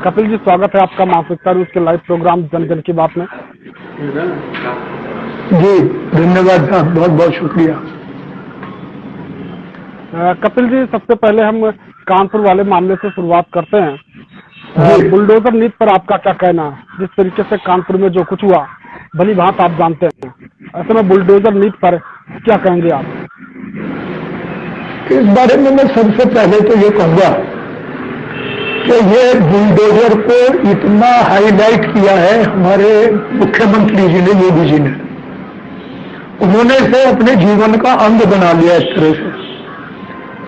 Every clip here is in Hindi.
कपिल जी, स्वागत है आपका मानसिकता न्यूज के लाइव प्रोग्राम जन जन की बात में। जी धन्यवाद साहब, बहुत बहुत शुक्रिया। कपिल जी, सबसे पहले हम कानपुर वाले मामले से शुरुआत करते हैं। बुलडोजर नीति पर आपका क्या कहना है? जिस तरीके से कानपुर में जो कुछ हुआ भली भांत आप जानते हैं, ऐसे में बुलडोजर नीति पर क्या कहेंगे आप? इस बारे में मैं सबसे पहले तो ये कहूंगा कि ये बुलडोजर को इतना हाईलाइट किया है हमारे मुख्यमंत्री जी ने, योगी जी ने। उन्होंने इसे अपने जीवन का अंग बना लिया इस तरह से,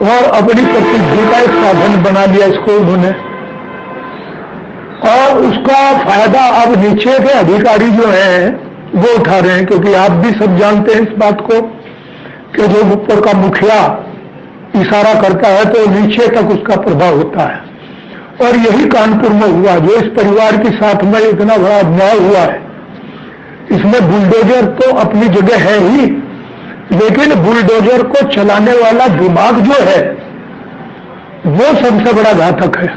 और अपनी प्रसिद्धि का एक साधन बना लिया इसको उन्होंने। और उसका फायदा अब नीचे के अधिकारी जो हैं वो उठा रहे हैं, क्योंकि आप भी सब जानते हैं इस बात को कि जो ऊपर का मुखिया इशारा करता है तो नीचे तक उसका प्रभाव होता है। और यही कानपुर में हुआ, जो इस परिवार के साथ में इतना बड़ा अन्याय हुआ है। इसमें बुलडोजर तो अपनी जगह है ही, लेकिन बुलडोजर को चलाने वाला दिमाग जो है वो सबसे बड़ा घातक है।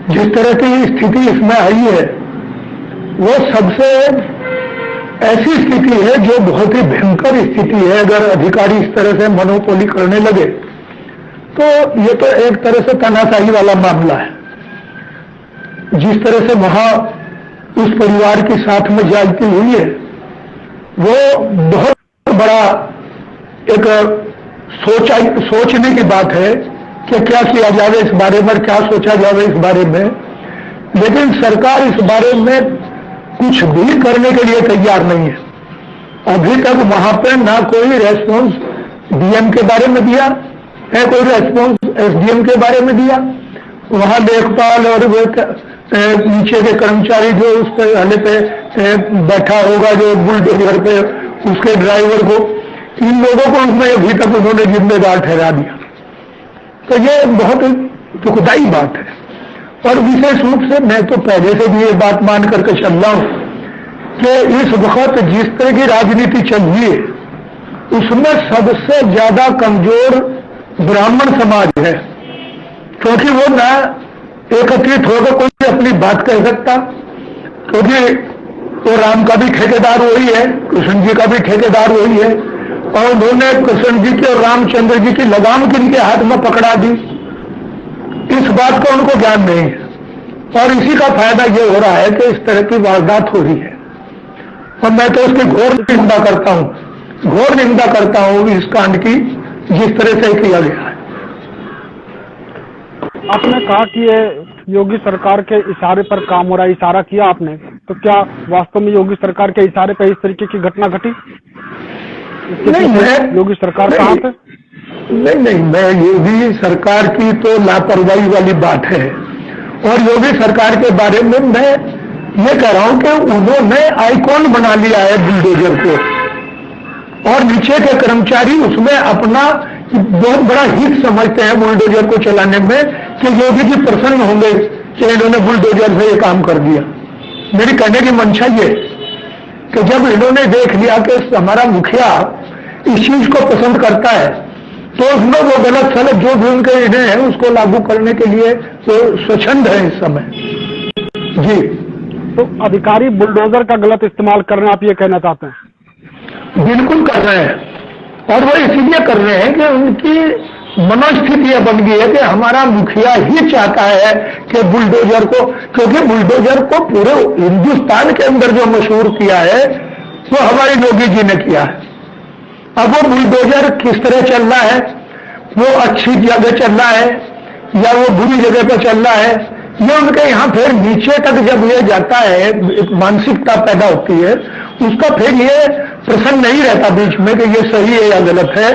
जिस तरह की स्थिति इसमें आई है वो सबसे ऐसी स्थिति है जो बहुत ही भयंकर स्थिति है। अगर अधिकारी इस तरह से मोनोपोली करने लगे तो ये तो एक तरह से तानाशाही वाला मामला है। जिस तरह से वहां उस परिवार के साथ में ज्यादती हुई है वो बहुत बड़ा एक सोचने की बात है कि क्या किया जाए इस बारे में, क्या सोचा जाए इस बारे में। लेकिन सरकार इस बारे में कुछ भी करने के लिए तैयार नहीं है। अभी तक वहां पे ना कोई रेस्पॉन्स डीएम के बारे में दिया, है कोई रेस्पॉन्स एसडीएम के बारे में दिया। वहां लेखपाल और वो नीचे के कर्मचारी जो उस हले पे बैठा होगा, जो बुलडोजर पे, उसके ड्राइवर को, इन लोगों को उसमें अभी तक उन्होंने जिम्मेदार ठहरा दिया। तो ये बहुत दुखदायी बात है। और विशेष रूप से मैं तो पहले से भी ये बात मान करके चल रहा हूं कि इस वक्त जिस तरह की राजनीति चल रही है उसमें सबसे ज्यादा कमजोर ब्राह्मण समाज है, क्योंकि वो ना एकत्रित होकर कोई अपनी बात कह सकता, क्योंकि वो राम का भी ठेकेदार वही है, कृष्ण जी का भी ठेकेदार वही है। और उन्होंने कृष्ण जी की और रामचंद्र जी की लगाम किनके हाथ में पकड़ा दी, इस बात का उनको ज्ञान नहीं है। और इसी का फायदा ये हो रहा है कि इस तरह की वारदात हो रही है। और मैं तो उसकी घोर निंदा करता हूं इस कांड की, जिस तरह से किया गया है। आपने कहा कि ये योगी सरकार के इशारे पर काम हो रहा है, इशारा किया आपने, तो क्या वास्तव में योगी सरकार के इशारे पर इस तरीके की घटना घटी? नहीं, मैं योगी सरकार कहाँ थे? नहीं, मैं योगी सरकार की तो लापरवाही वाली बात है। और योगी सरकार के बारे में मैं ये कह रहा हूं कि उन्होंने आइकॉन बना लिया है बुलडोजर को, और नीचे के कर्मचारी उसमें अपना बहुत बड़ा हित समझते हैं बुलडोजर को चलाने में, कि योगी जी प्रसन्न होंगे कि इन्होंने बुलडोजर से ये काम कर दिया। मेरी कहने की मंशा ये कि जब इन्होंने देख लिया कि हमारा मुखिया इस चीज को पसंद करता है तो उसमें वो गलत सलत जो भी उनके इन्हें है उसको लागू करने के लिए वो स्वच्छंद है इस समय। जी, तो अधिकारी बुलडोजर का गलत इस्तेमाल कर रहे हैं, आप ये कहना चाहते हैं? बिल्कुल कर रहे हैं, और वो इसीलिए कर रहे हैं कि उनकी मनोस्थिति बन गई है कि हमारा मुखिया ही चाहता है कि बुलडोजर को, क्योंकि बुलडोजर को पूरे हिंदुस्तान के अंदर जो मशहूर किया है वो हमारे योगी जी ने किया है। अब वो बुलडोजर किस तरह चल रहा है, वो अच्छी जगह चल रहा है या वो बुरी जगह पर चल रहा है, ये उनके यहाँ फिर नीचे तक जब ये जाता है, एक मानसिकता पैदा होती है, उसका फिर ये प्रश्न नहीं रहता बीच में कि ये सही है या गलत है।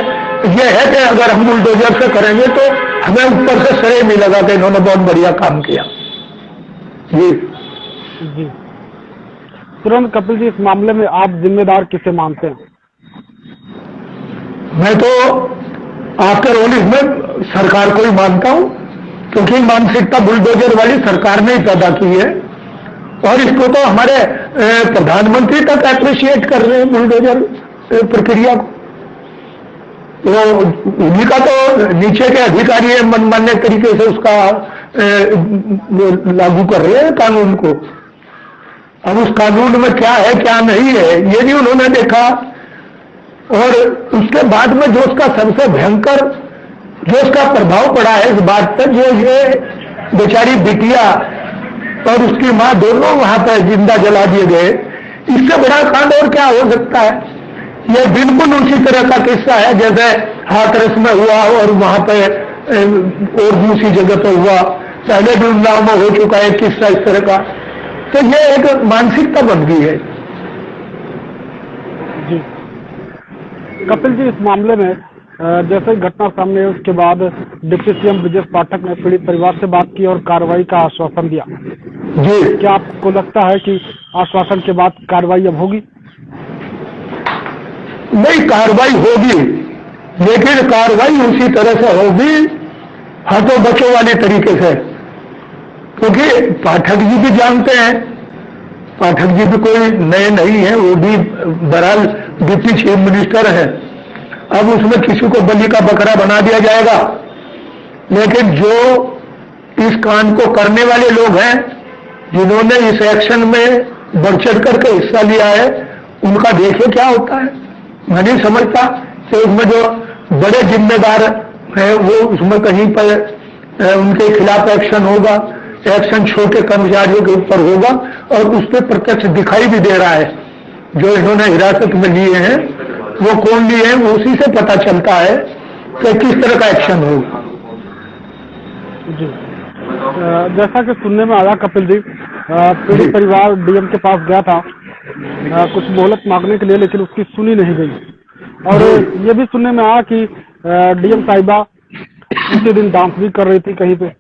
ये है कि अगर हम बुलडोजर से करेंगे तो हमें ऊपर से श्रेय नहीं लगा कि इन्होंने बहुत बढ़िया काम किया। जी तुरंत कपिल जी, इस मामले में आप जिम्मेदार किसे मानते हैं? मैं तो आफ्टर ऑल इसमें सरकार को ही मानता हूं, क्योंकि मानसिकता बुलडोजर वाली सरकार ने ही पैदा की है। और इसको तो हमारे प्रधानमंत्री तक अप्रिशिएट कर रहे हैं बुलडोजर प्रक्रिया को। वो उन्हीं का तो नीचे के अधिकारी मनमान्य तरीके से उसका लागू कर रहे हैं कानून को। अब उस कानून में क्या है क्या नहीं है ये भी उन्होंने देखा। और उसके बाद में जो उसका सबसे भयंकर जो उसका प्रभाव पड़ा है इस बात पर, जो ये बेचारी बिटिया और उसकी मां दोनों वहां पर जिंदा जला दिए गए, इससे बड़ा कांड और क्या हो सकता है। ये बिल्कुल उसी तरह का किस्सा है जैसे हाथरस में हुआ और वहां पर और दूसरी जगह पर हुआ, पहले भी उन्नाव में हो चुका है किस्सा इस तरह का। तो ये एक मानसिकता बन गई है। जी कपिल जी, इस मामले में जैसे ही घटना सामने आई उसके बाद डिप्टी सीएम ब्रजेश पाठक ने पीड़ित परिवार से बात की और कार्रवाई का आश्वासन दिया। जी, क्या आपको लगता है कि आश्वासन के बाद कार्रवाई अब होगी? नहीं, कार्रवाई होगी, लेकिन कार्रवाई उसी तरह से होगी हाथों बच्चों वाले तरीके से, क्योंकि पाठक जी भी जानते हैं, पाठक जी भी कोई नए नहीं है, वो भी बहरहाल डिप्टी चीफ मिनिस्टर है। अब उसमें किसी को बलि का बकरा बना दिया जाएगा, लेकिन जो इस कांड को करने वाले लोग हैं जिन्होंने इस एक्शन में बढ़ चढ़ करके हिस्सा लिया है, उनका देखिए क्या होता है। मैं नहीं समझता कि उसमें जो बड़े जिम्मेदार हैं वो उसमें कहीं पर उनके खिलाफ एक्शन होगा। एक्शन छोटे कर्मचारियों के ऊपर होगा और उस पर प्रत्यक्ष दिखाई भी दे रहा है। जो इन्होंने हिरासत में लिए हैं वो कौन लिए हैं, उसी से पता चलता है कि किस तरह का एक्शन होगा। जी जैसा कि सुनने में आया कपिल जी, पीड़ित परिवार डीएम के पास गया था कुछ मोहलत मांगने के लिए, लेकिन उसकी सुनी नहीं गई। और ये भी सुनने में आया कि डीएम साहिबा उसी दिन डांस भी कर रही थी कहीं पे,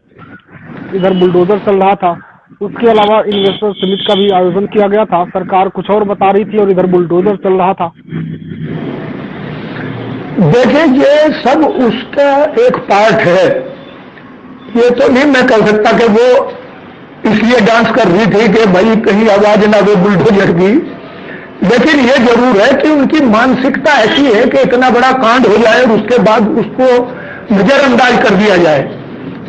इधर बुलडोजर चल रहा था। उसके अलावा इन्वेस्टर समिट का भी आयोजन किया गया था, सरकार कुछ और बता रही थी और इधर बुलडोजर चल रहा था। देखिए, ये सब उसका एक पार्ट है। ये तो नहीं मैं कह सकता कि वो इसलिए डांस कर रही थी कि भाई कहीं आवाज ना हो बुलडोजर की, लेकिन ये जरूर है कि उनकी मानसिकता ऐसी है कि इतना बड़ा कांड हो जाए और उसके बाद उसको नजरअंदाज कर दिया जाए,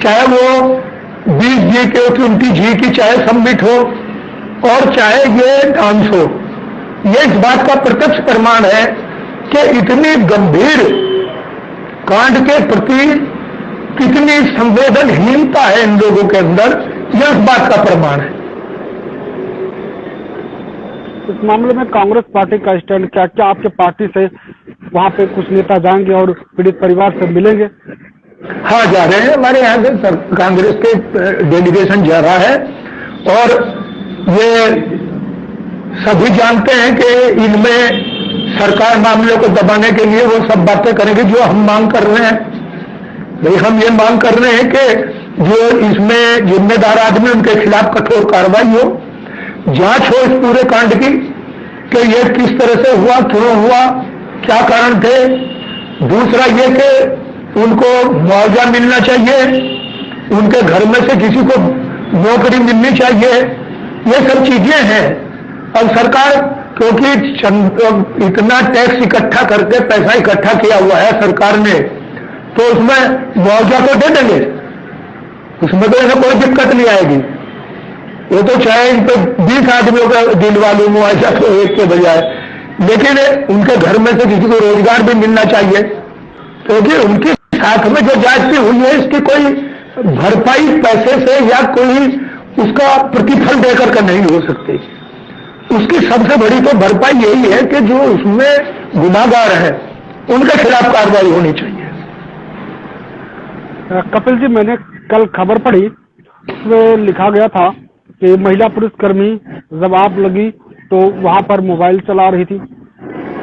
चाहे वो 20G के 20G की चाहे समिट हो और चाहे ये डांस हो। ये इस बात का प्रत्यक्ष प्रमाण है कि इतनी गंभीर कांड के प्रति कितनी संवेदनहीनता है इन लोगों के अंदर, यह इस बात का प्रमाण है। इस मामले में कांग्रेस पार्टी का स्टैंड क्या? क्या आपके पार्टी से वहां पे कुछ नेता जाएंगे और पीड़ित परिवार से मिलेंगे? हाँ, जा रहे हैं। हमारे यहाँ से कांग्रेस के डेलीगेशन जा रहा है और ये सभी जानते हैं कि इनमें सरकार मामलों को दबाने के लिए वो सब बातें करेंगे जो हम मांग कर रहे हैं। भाई, हम ये मांग कर रहे हैं कि जो इसमें जिम्मेदार आदमी उनके खिलाफ कठोर कार्रवाई हो, जांच हो इस पूरे कांड की कि ये किस तरह से हुआ, क्यों हुआ, क्या कारण थे। दूसरा ये कि उनको मुआवजा मिलना चाहिए, उनके घर में से किसी को नौकरी मिलनी चाहिए। ये सब चीजें हैं। अब सरकार, क्योंकि इतना टैक्स इकट्ठा करके पैसा इकट्ठा किया हुआ है सरकार ने, तो उसमें मुआवजा तो दे देंगे, उसमें तो ऐसा कोई दिक्कत नहीं आएगी। वो तो चाहे इन पर 20 आदमियों का दिलवा लो मुआवजा तो एक के बजाय, लेकिन उनके घर में से किसी को रोजगार भी मिलना चाहिए, क्योंकि उनके साथ में जो जाति हुई है इसकी कोई भरपाई पैसे से या कोई उसका प्रतिफल देकर का नहीं हो सकती। उसकी सबसे बड़ी तो भरपाई यही है कि जो उसमें गुनाहगार है उनके खिलाफ कार्रवाई होनी चाहिए। कपिल जी, मैंने कल खबर पढ़ी, उसमें लिखा गया था कि महिला पुलिसकर्मी जब आग लगी तो वहां पर मोबाइल चला रही थी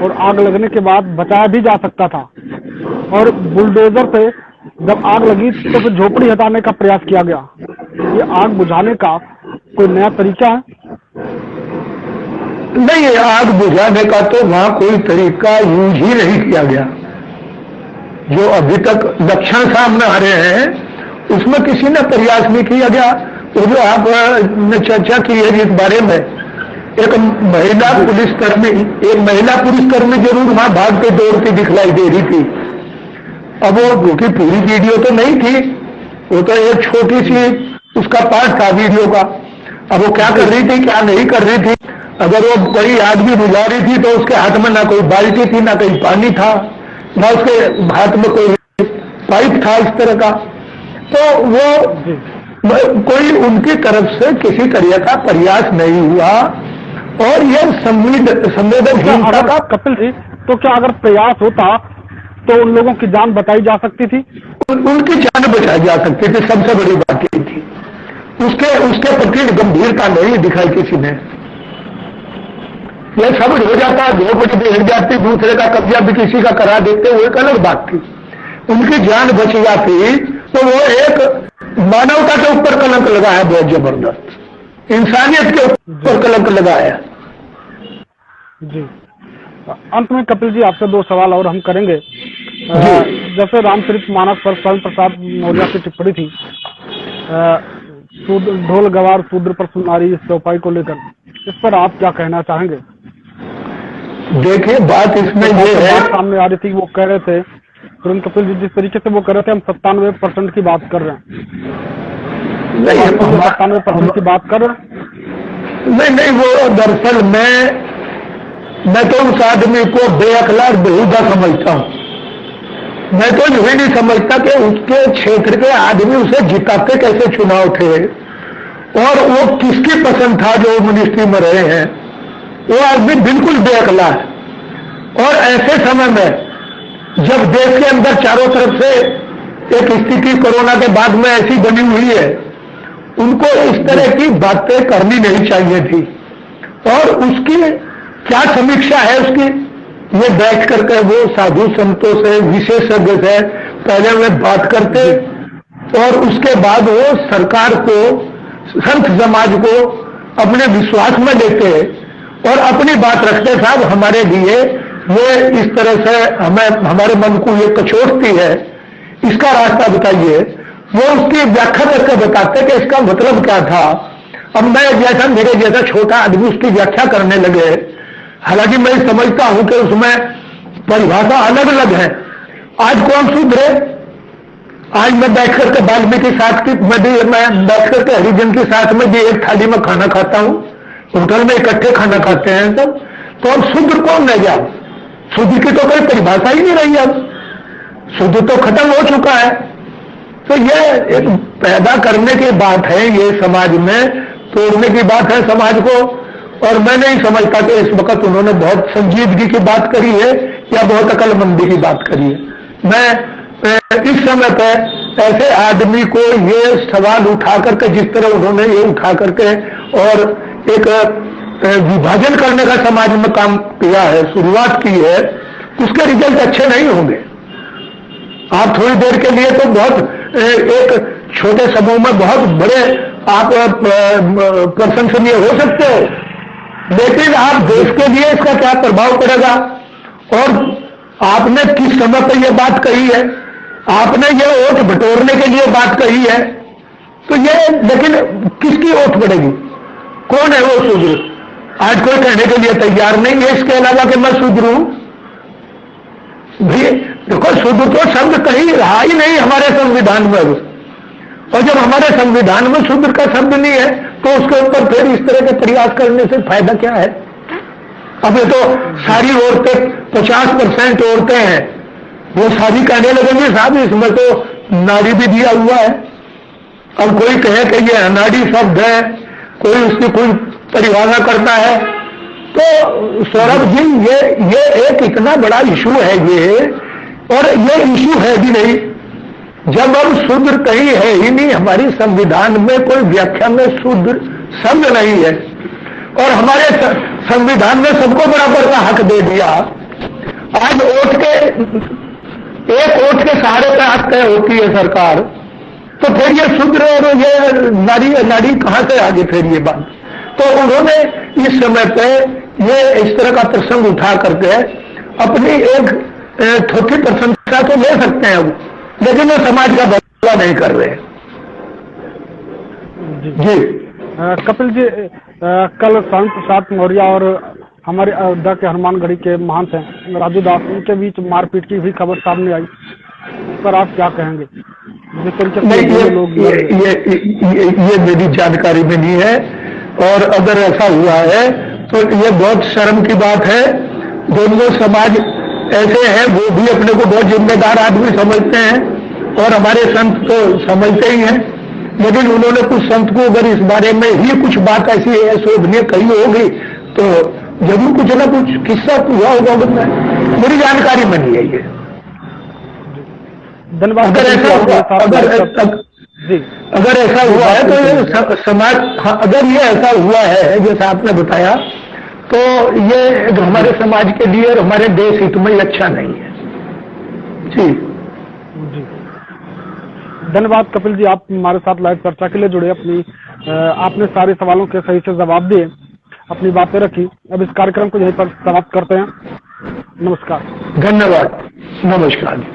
और आग लगने के बाद बचाया भी जा सकता था, और बुलडोजर से जब आग लगी तो फिर झोपड़ी हटाने का प्रयास किया गया। ये आग बुझाने का कोई नया तरीका है? नहीं, आग बुझाने का तो वहां कोई तरीका यूज ही नहीं किया गया। जो अभी तक लक्षण सामने आ रहे हैं उसमें किसी ने प्रयास नहीं किया गया। तो जो आपने चर्चा की है इस बारे में, एक महिला पुलिसकर्मी जरूर वहां भागते दौड़ती दिखलाई दे रही थी। अब वो क्योंकि पूरी वीडियो तो नहीं थी, वो तो एक छोटी सी उसका पार्ट था वीडियो का। अब वो क्या कर रही थी क्या नहीं कर रही थी, अगर वो कोई आदमी बुझा रही थी तो उसके हाथ में ना कोई बाल्टी थी, ना कहीं पानी था, ना उसके हाथ में कोई पाइप था इस तरह का। तो वो कोई उनकी तरफ से किसी तरह का प्रयास नहीं हुआ और ये संवेदनहीनता का। कपिल जी, तो क्या अगर प्रयास होता तो उन लोगों की जान बचाई जा सकती थी? उनकी जान बचाई जा सकती थी, सबसे बड़ी बात ये थी। उसके प्रति गंभीरता नहीं दिखाई किसी ने। यह सब हो जाता, झोपड़ी भी हिट जाती, दूसरे का कब्जा भी किसी का करा देते, वो एक अलग बात थी। उनकी जान बच जाती तो वो एक मानवता के ऊपर कलंक लगा है, बहुत जबरदस्त, इंसानियत के ऊपर कलंक लगा है। जी, अंत में कपिल जी आपसे दो सवाल और हम करेंगे। जैसे रामचरितमानस पर स्वयं प्रसाद मौर्य की टिप्पणी थी, ढोल गवार शूद्र पर सुनारी, इस चौपाई को लेकर, इस पर आप क्या कहना चाहेंगे? देखिए, बात इसमें ये है, सामने आ रही थी, वो कह रहे थे तुरंत कपिल जी, जिस तरीके से वो कह रहे थे, हम 97% की बात कर रहे हैं, 97% की बात कर रहे हैं। नहीं, वो दरअसल मैं तो उस आदमी को बेअक्ला और बेहुदा समझता हूं। मैं तो यही नहीं समझता कि उसके क्षेत्र के आदमी उसे जिताते कैसे चुनाव थे और वो किसकी पसंद था जो मिनिस्ट्री में रहे हैं। वो आदमी बिल्कुल बेअक्ला है। और ऐसे समय में जब देश के अंदर चारों तरफ से एक स्थिति कोरोना के बाद में ऐसी बनी हुई है, उनको इस तरह की बातें करनी नहीं चाहिए थी। और उसकी क्या समीक्षा है उसकी, ये बैठ करके वो साधु संतों से, विशेषज्ञ से पहले वे बात करते और उसके बाद वो सरकार को, संत समाज को अपने विश्वास में लेते और अपनी बात रखते, साहब हमारे लिए ये इस तरह से हमें, हमारे मन को ये कचोटती है, इसका रास्ता बताइए। वो उसकी व्याख्या करके बताते कि इसका मतलब क्या था। अब मैं जैसा, मेरे जैसा छोटा आदमी उसकी व्याख्या करने लगे, हालांकि मैं समझता हूं कि उसमें परिभाषा अलग अलग है। आज कौन सुधरे? आज मैं बैठ करके वाल्मीकि साथ की, मैं बैठ करके हरिजन के साथ में भी एक थाली में खाना खाता हूं, होटल में इकट्ठे खाना खाते हैं सब, तो अब शुद्र कौन रह गया? शुद्ध की तो कोई परिभाषा ही नहीं रही। अब शुद्ध तो खत्म हो चुका है। तो ये एक पैदा करने की बात है, ये समाज में तोड़ने की बात है समाज को। और मैं नहीं समझता कि इस वक्त उन्होंने बहुत संजीदगी की बात करी है या बहुत अकलमंदी की बात करी है। मैं इस समय पर ऐसे आदमी को ये सवाल उठा करके, जिस तरह उन्होंने ये उठा करके और एक विभाजन करने का समाज में काम किया है, शुरुआत की है, उसके रिजल्ट अच्छे नहीं होंगे। आप थोड़ी देर के लिए तो बहुत एक छोटे समूह में बहुत बड़े आप प्रशंसनीय हो सकते हो, लेकिन आप देश के लिए इसका क्या प्रभाव पड़ेगा? और आपने किस समय पर यह बात कही है, आपने ये वोट बटोरने के लिए बात कही है, तो ये, लेकिन किसकी वोट पड़ेगी? कौन है वो शूद्र? आज कोई कहने के लिए तैयार नहीं है इसके अलावा कि मैं शूद्र हूं। भी देखो, शूद्र तो शब्द कहीं रहा ही नहीं हमारे संविधान में, और जब हमारे संविधान में शूद्र का शब्द नहीं है तो उसके ऊपर फिर इस तरह के प्रयास करने से फायदा क्या है? अब ये तो सारी औरतें, 50% औरतें हैं, वो सारी कहने लगेंगे साहब इसमें तो नाड़ी भी दिया हुआ है। अब कोई कहे कि ये अनाड़ी शब्द है, कोई उसकी कोई परिभाषा करता है, तो सौरभ जी ये एक इतना बड़ा इशू है ये, और ये इशू है भी नहीं जब अब शूद्र कहीं है ही नहीं। हमारी संविधान में कोई व्याख्या में शूद्र शब्द नहीं है, और हमारे संविधान में सबको बराबर का हक दे दिया। आज एक वोट के सहारे पर आज तय होती है सरकार, तो फिर ये शूद्र और ये नारी कहां से आगे फिर ये बात? तो उन्होंने इस समय पे ये इस तरह का प्रसंग उठा करके अपनी एक थोड़ी प्रशंसा तो ले सकते हैं वो, लेकिन वो समाज का भला नहीं कर रहे। जी कपिल जी, कल स्वयं प्रसाद मौर्य और हमारे अयोध्या के हनुमानगढ़ी के महंत हैं राजू दास, उनके बीच मारपीट की भी खबर सामने आई, इस पर आप क्या कहेंगे? जिस तरीके नहीं, से लोग ये मेरी जानकारी में नहीं है। और अगर ऐसा हुआ है तो ये बहुत शर्म की बात है। दोनों समाज ऐसे हैं, वो भी अपने को बहुत जिम्मेदार आदमी समझते हैं और हमारे संत तो समझते ही हैं, लेकिन उन्होंने कुछ संत को अगर इस बारे में ही कुछ बात ऐसी अशोभनीय कही होगी तो जरूर कुछ ना कुछ किस्सा हुआ होगा उनमें, मेरी जानकारी में नहीं है ये। धन्यवाद। अगर ऐसा हुआ, अगर ऐसा हुआ है तो ये समाज, हाँ, अगर ये ऐसा हुआ है जैसा आपने बताया तो ये हमारे समाज के लिए और हमारे देश हित में अच्छा नहीं है। जी जी, धन्यवाद कपिल जी, आप हमारे साथ लाइव चर्चा के लिए जुड़े। आपने सारे सवालों के सही से जवाब दिए, अपनी बातें रखी। अब इस कार्यक्रम को यहीं पर समाप्त करते हैं। नमस्कार। धन्यवाद। नमस्कार।